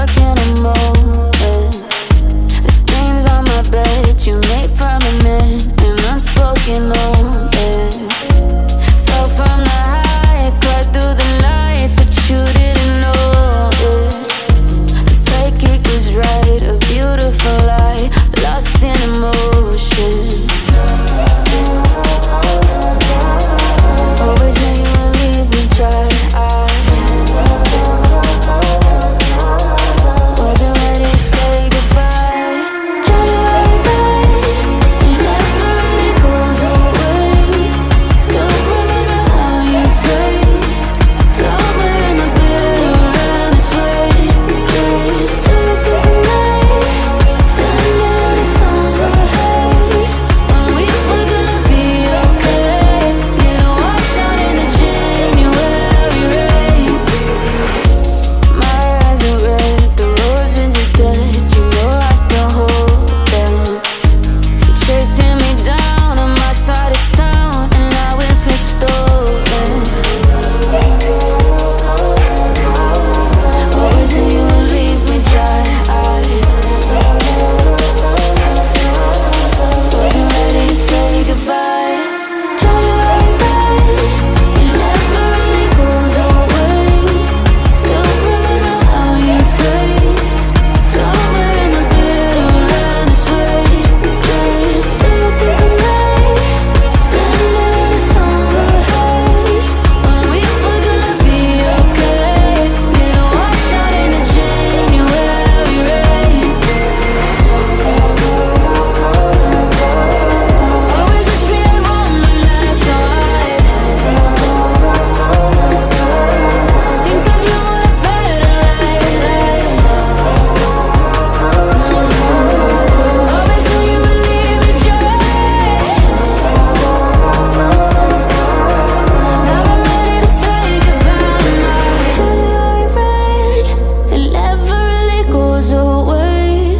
stuck in a moment. The stains on my bed you made permanent, an unspoken moment. Fell from the high, cut through the lights, but you didn't know it. The psychic was right, a beautiful lie, lost in emotion. Always knew you would leave me dry. Wasn't ready to say goodbye. January rain, it never really goes away. Still remember how you taste, somewhere in the bitter around this way. Still through the night, standing in the summer haze, when we were gonna be okay. Get a wash out in the January rain. My eyes are red, the roses are dead. You know I still hold them. You're chasing me down on my side of town, and now it feels stolen. Always knew you would leave me dry. Wasn't ready to say goodbye. January rain, it never really goes away. Still remember how you taste, somewhere in the bitter around this way. Still through the night, standing in the summer haze, when we were gonna be okay. Get a wash out in the January rain. Always just relive all my life so high. Think of you in a better light. Always knew you would leave me dry. Now I'm ready to say goodbye. January rain, it never really goes away.